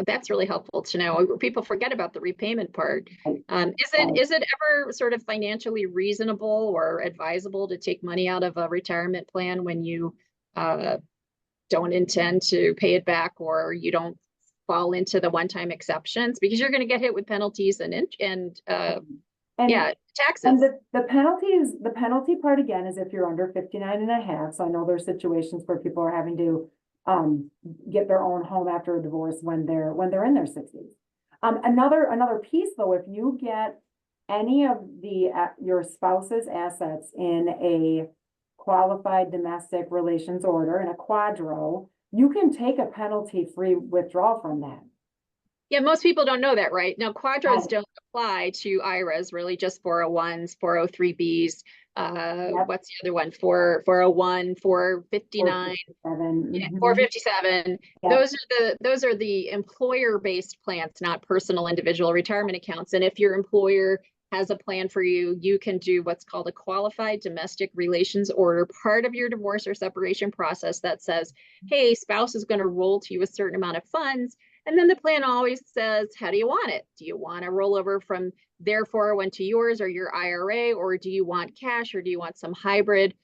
That's really helpful to know. People forget about the repayment part. Is it ever sort of financially reasonable or advisable to take money out of a retirement plan when you don't intend to pay it back, or you don't fall into the one-time exceptions, because you're going to get hit with penalties and taxes. And the penalty part again is if you're under 59 and a half. So I know there's situations where people are having to get their own home after a divorce when they're in their 60s. Another piece though, if you get any of your spouse's assets in a qualified domestic relations order, in a quadro, you can take a penalty-free withdrawal from that. Yeah, most people don't know that, right? Now, quadros don't apply to IRAs, really, just 401s, 403Bs. What's the other one? 401, 459, 457. Yeah. Those are the employer-based plans, not personal individual retirement accounts. And if your employer has a plan for you, you can do what's called a qualified domestic relations order, part of your divorce or separation process that says, hey, spouse is going to roll to you a certain amount of funds. And then the plan always says, how do you want it? Do you want to roll over from their 401 to yours or your IRA, or do you want cash, or do you want some hybrid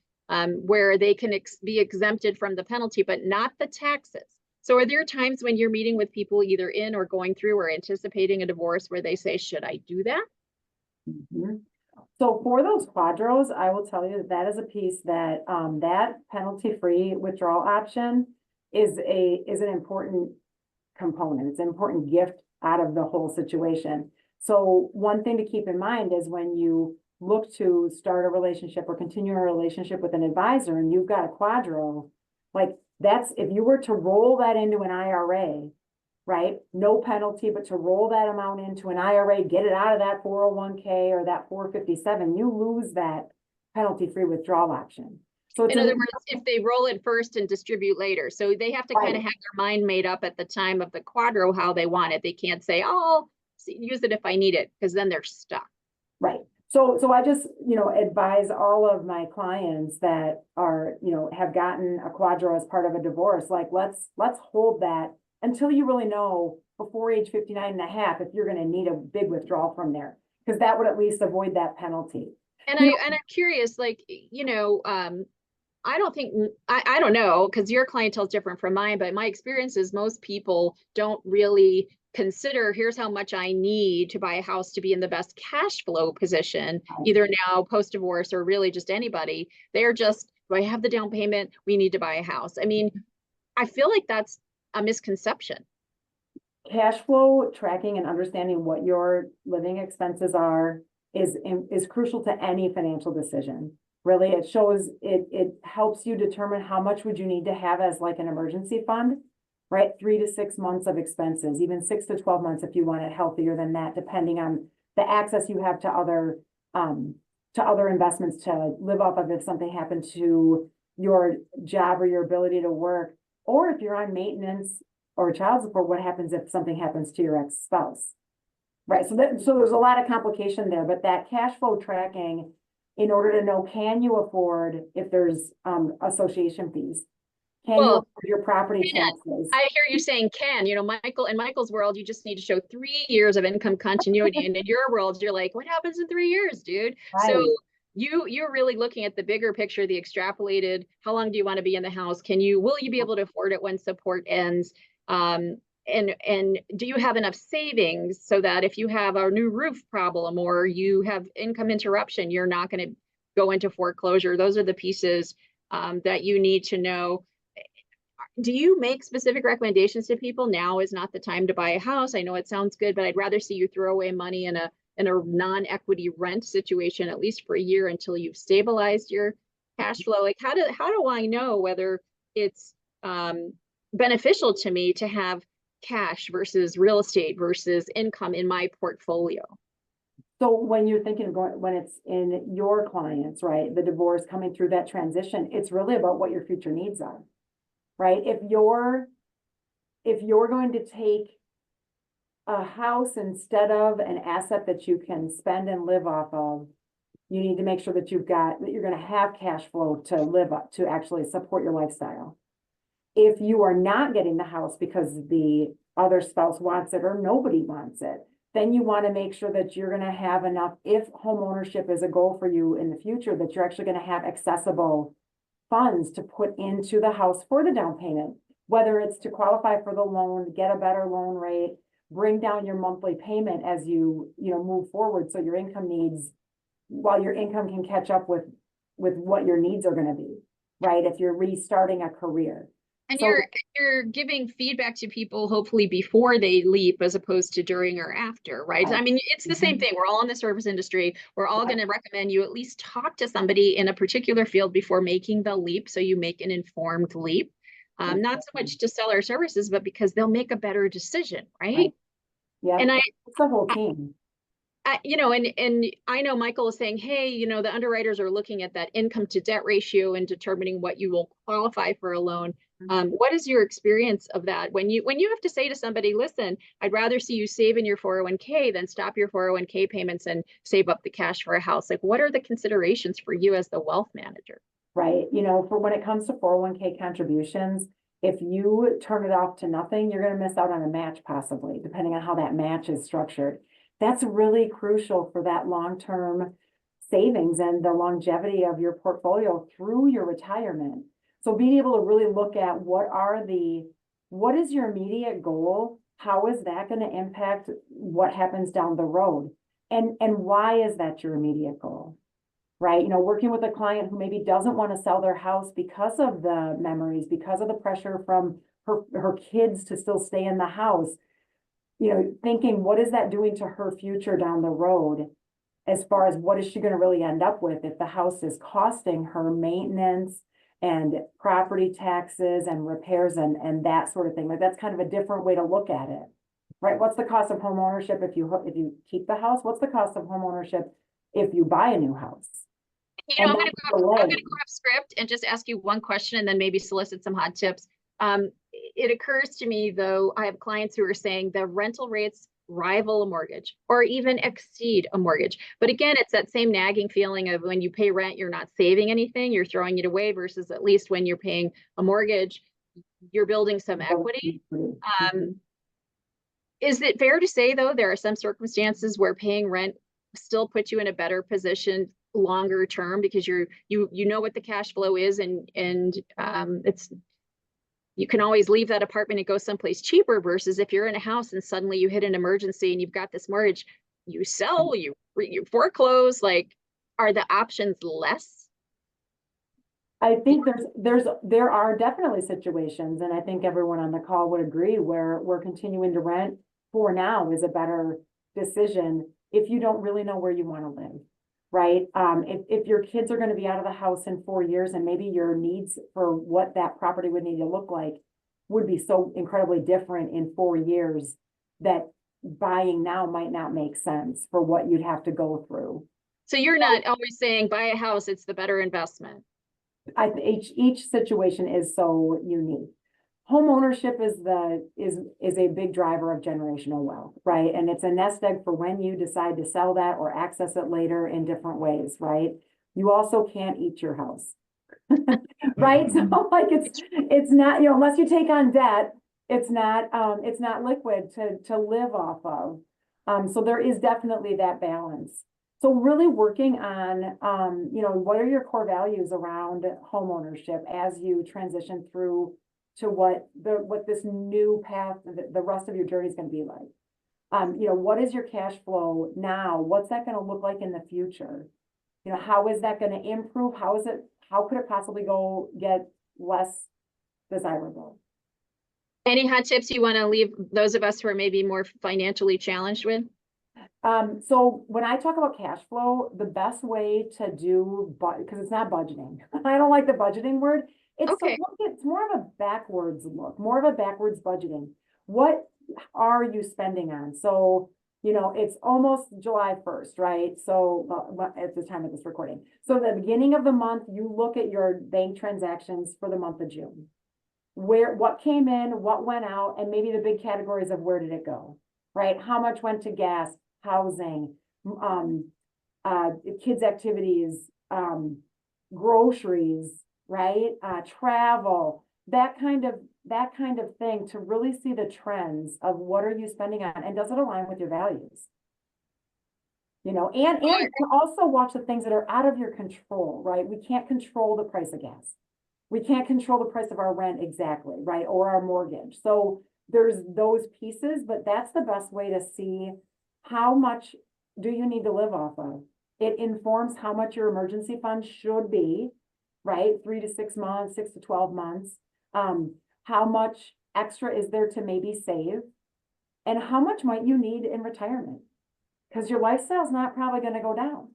where they can be exempted from the penalty, but not the taxes? So are there times when you're meeting with people either in or going through or anticipating a divorce where they say, should I do that? Mhm. So for those quadros, I will tell you that that is a piece that, that penalty-free withdrawal option is an important component. It's an important gift out of the whole situation. So one thing to keep in mind is when you look to start a relationship or continue a relationship with an advisor and you've got a quadro, like that's, if you were to roll that into an IRA, right? No penalty, but to roll that amount into an IRA, get it out of that 401k or that 457, you lose that penalty-free withdrawal option. So it's In other words, if they roll it first and distribute later, so they have to kind Right. of have their mind made up at the time of the quadro how they want it. They can't say, oh, I'll use it if I need it, because then they're stuck. Right. So I just, advise all of my clients that are, have gotten a quadro as part of a divorce, like let's hold that until you really know before age 59 and a half if you're going to need a big withdrawal from there, because that would at least avoid that penalty. And You know- I'm curious, like, I don't think, I don't know, because your clientele is different from mine, but my experience is most people don't really consider, here's how much I need to buy a house to be in the best cash flow position, either now, post-divorce, or really just anybody. They're just, do I have the down payment? We need to buy a house. I mean, I feel like that's a misconception. Cash flow tracking and understanding what your living expenses are is crucial to any financial decision. Really, it shows, it helps you determine how much would you need to have as like an emergency fund, right? 3 to 6 months of expenses, even 6 to 12 months if you want it healthier than that, depending on the access you have to other investments to live off of if something happened to your job or your ability to work, or if you're on maintenance or child support, what happens if something happens to your ex-spouse? Right, so there's a lot of complication there, but that cash flow tracking, in order to know, can you afford, if there's association fees? Can you Well, afford your property can. taxes? I hear you saying can, Michael, in Michael's world, you just need to show 3 years of income continuity. And in your world, you're like, what happens in 3 years, dude? So Right. you're really looking at the bigger picture, the extrapolated, how long do you want to be in the house? Will you be able to afford it when support ends? And do you have enough savings so that if you have a new roof problem or you have income interruption, you're not going to go into foreclosure? Those are the pieces that you need to know. Do you make specific recommendations to people? Now is not the time to buy a house. I know it sounds good, but I'd rather see you throw away money in a non-equity rent situation, at least for a year until you've stabilized your cash flow. Like how do I know whether it's beneficial to me to have cash versus real estate versus income in my portfolio? So when you're thinking of when it's in your clients, right, the divorce coming through that transition, it's really about what your future needs are, right? If you're going to take a house instead of an asset that you can spend and live off of, you need to make sure that you're going to have cash flow to live up to actually support your lifestyle. If you are not getting the house because the other spouse wants it or nobody wants it, then you want to make sure that you're going to have enough, if home ownership is a goal for you in the future, that you're actually going to have accessible funds to put into the house for the down payment, whether it's to qualify for the loan, get a better loan rate, bring down your monthly payment as you move forward, so your income needs, while your income can catch up with what your needs are going to be, right? If you're restarting a career. And So- you're giving feedback to people hopefully before they leap as opposed to during or after, right? Right. I mean, it's the same Mhm. thing. We're all in the service industry. We're all Right. going to recommend you at least talk to somebody in a particular field before making the leap, so you make an informed leap. Not so much to sell our services, but because they'll make a better decision, right? Right. Yeah, And it's the whole team. and I know Michael is saying, hey, the underwriters are looking at that income to debt ratio and determining what you will qualify for a loan. What is your experience of that? When you have to say to somebody, listen, I'd rather see you save in your 401k than stop your 401k payments and save up the cash for a house. Like, what are the considerations for you as the wealth manager? Right, for when it comes to 401k contributions, If you turn it off to nothing, you're gonna miss out on a match possibly, depending on how that match is structured. That's really crucial for that long-term savings and the longevity of your portfolio through your retirement. So being able to really look at what is your immediate goal? How is that gonna impact what happens down the road? And why is that your immediate goal? Right? You know, working with a client who maybe doesn't want to sell their house because of the memories, because of the pressure from her kids to still stay in the house, you know, thinking, what is that doing to her future down the road? As far as what is she going to really end up with if the house is costing her maintenance and property taxes and repairs and that sort of thing. Like that's kind of a different way to look at it, right? What's the cost of home ownership if you keep the house? What's the cost of home ownership if you buy a new house? You know, And I'm gonna that's go, the I'm way. gonna go off script and just ask you one question and then maybe solicit some hot tips. It occurs to me though, I have clients who are saying the rental rates rival a mortgage or even exceed a mortgage. But again, it's that same nagging feeling of when you pay rent, you're not saving anything, you're throwing it away versus at least when you're paying a mortgage, you're building some equity. Is it fair to say though, there are some circumstances where paying rent still puts you in a better position longer term because you know what the cash flow is and it's you can always leave that apartment and go someplace cheaper versus if you're in a house and suddenly you hit an emergency and you've got this mortgage, you sell, you foreclose, like are the options less? I think there are definitely situations, and I think everyone on the call would agree where continuing to rent for now is a better decision if you don't really know where you want to live, right? If your kids are going to be out of the house in 4 years and maybe your needs for what that property would need to look like would be so incredibly different in 4 years that buying now might not make sense for what you'd have to go through. So you're not always saying buy a house, it's the better investment. Each situation is so unique. Home ownership is a big driver of generational wealth, right? And it's a nest egg for when you decide to sell that or access it later in different ways, right? You also can't eat your house, right? So like it's not, you know, unless you take on debt, it's not liquid to live off of. So there is definitely that balance. So really working on, you know, what are your core values around home ownership as you transition through to what this new path, the rest of your journey is going to be like. You know, what is your cash flow now? What's that going to look like in the future? You know, how is that going to improve? How could it possibly get less desirable? Any hot tips you want to leave those of us who are maybe more financially challenged with? So when I talk about cash flow, the best way to do, because it's not budgeting. I don't like the budgeting word. Okay. It's more of a backwards look, more of a backwards budgeting. What are you spending on? So, you know, it's almost July 1st, right? So at the time of this recording. So the beginning of the month, you look at your bank transactions for the month of June. What came in, what went out, and maybe the big categories of where did it go, right? How much went to gas, housing, kids' activities, groceries, right? Travel, that kind of thing to really see the trends of what are you spending on and does it align with your values? You know, and to also watch the things that are out of your control, right? We can't control the price of gas. We can't control the price of our rent exactly, right? Or our mortgage. So there's those pieces, but that's the best way to see how much do you need to live off of. It informs how much your emergency fund should be, right? 3 to 6 months, 6 to 12 months. How much extra is there to maybe save? And how much might you need in retirement? Because your lifestyle is not probably going to go down.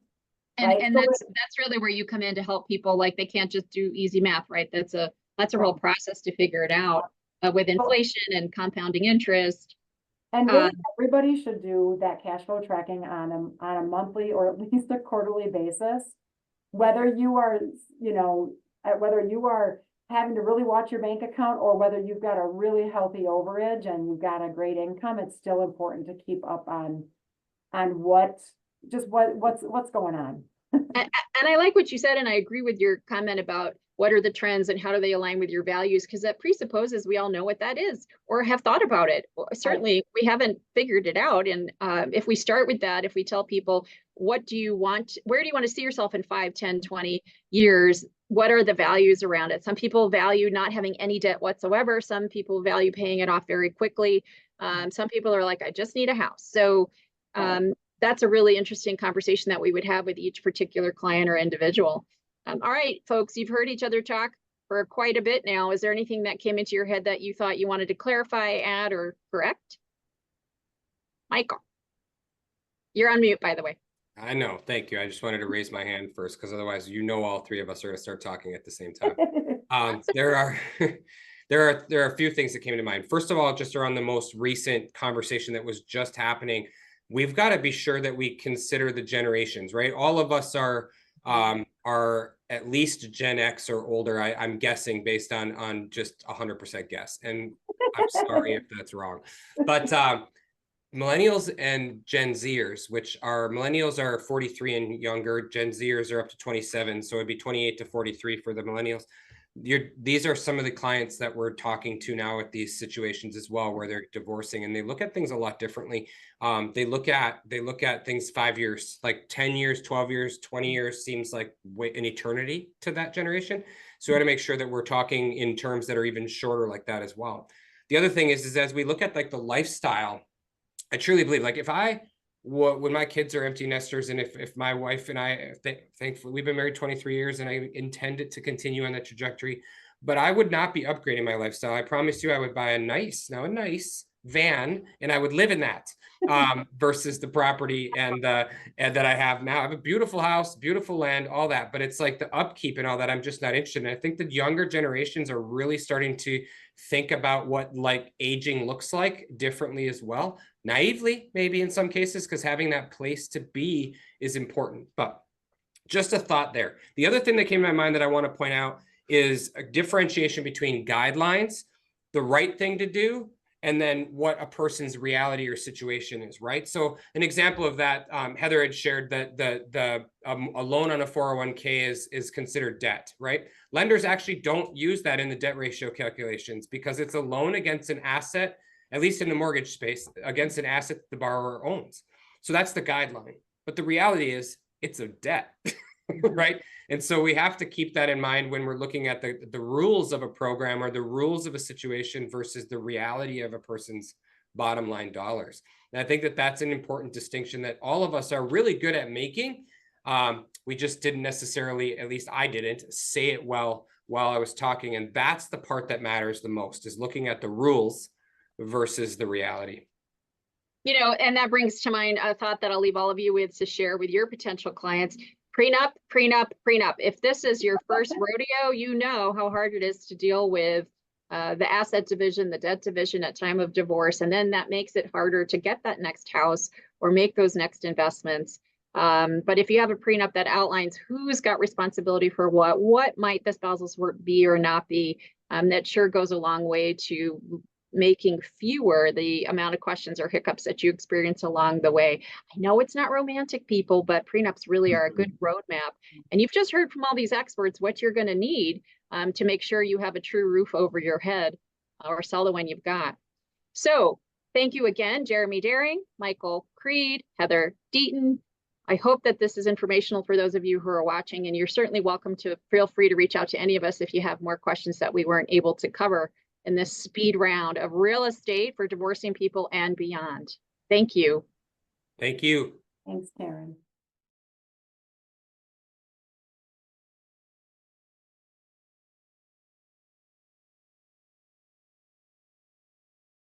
Right? And that's really where you come in to help people. Like they can't just do easy math, right? That's a real process to figure it out with inflation and compounding interest. And really, everybody should do that cash flow tracking on a monthly or at least a quarterly basis. Whether you are, you know, whether you are having to really watch your bank account or whether you've got a really healthy overage and you've got a great income, it's still important to keep up on what's going on. And I like what you said, and I agree with your comment about what are the trends and how do they align with your values, because that presupposes we all know what that is or have thought about it. Well, certainly, we haven't figured it out. And if we start with that, if we tell people, what do you want, where do you want to see yourself in 5, 10, 20 years? What are the values around it? Some people value not having any debt whatsoever. Some people value paying it off very quickly. Some people are like, I just need a house. So that's a really interesting conversation that we would have with each particular client or individual. All right, folks, you've heard each other talk for quite a bit now. Is there anything that came into your head that you thought you wanted to clarify, add, or correct? Michael, you're on mute, by the way. I know. Thank you. I just wanted to raise my hand first, because otherwise, all three of us are going to start talking at the same time. There are a few things that came to mind. First of all, just around the most recent conversation that was just happening, we've got to be sure that we consider the generations, right? All of us are at least Gen X or older. I'm guessing based on just 100% guess, and I'm sorry if that's wrong, but millennials and Gen Zers, which are millennials are 43 and younger, Gen Zers are up to 27, so it'd be 28 to 43 for the millennials. These are some of the clients that we're talking to now at these situations as well, where they're divorcing, and they look at things a lot differently. They look at things 5 years, like 10 years, 12 years, 20 years seems like an eternity to that generation. So we got to make sure that we're talking in terms that are even shorter like that as well. The other thing is as we look at like the lifestyle, I truly believe, like when my kids are empty nesters, and if my wife and I, thankfully, we've been married 23 years, and I intend it to continue on that trajectory, but I would not be upgrading my lifestyle. I promised you I would buy a nice van, and I would live in that versus the property and that I have now. I have a beautiful house, beautiful land, all that, but it's like the upkeep and all that I'm just not interested in. I think the younger generations are really starting to think about what like aging looks like differently as well. Naively, maybe in some cases, because having that place to be is important. But just a thought there. The other thing that came to my mind that I want to point out is a differentiation between guidelines, the right thing to do, and then what a person's reality or situation is, right? So an example of that, Heather had shared that a loan on a 401k is considered debt, right? Lenders actually don't use that in the debt ratio calculations because it's a loan against an asset, at least in the mortgage space, against an asset the borrower owns. So that's the guideline. But the reality is it's a debt, right? And so we have to keep that in mind when we're looking at the rules of a program or the rules of a situation versus the reality of a person's bottom line dollars. And I think that that's an important distinction that all of us are really good at making. We just didn't necessarily, at least I didn't, say it well while I was talking. And that's the part that matters the most, is looking at the rules versus the reality. You know, and that brings to mind a thought that I'll leave all of you with to share with your potential clients. Prenup, prenup, prenup. If this is your first rodeo, you know how hard it is to deal with the asset division, the debt division at time of divorce. And then that makes it harder to get that next house or make those next investments. But if you have a prenup that outlines who's got responsibility for what might the spousal's work be or not be, that sure goes a long way to making fewer the amount of questions or hiccups that you experience along the way. I know it's not romantic, people, but prenups really are a good roadmap. And you've just heard from all these experts what you're going to need to make sure you have a true roof over your head or sell the one you've got. So thank you again, Jeremy Daring, Michael Creed, Heather Deaton. I hope that this is informational for those of you who are watching, and you're certainly welcome to feel free to reach out to any of us if you have more questions that we weren't able to cover in this speed round of real estate for divorcing people and beyond. Thank you. Thank you. Thanks, Karen.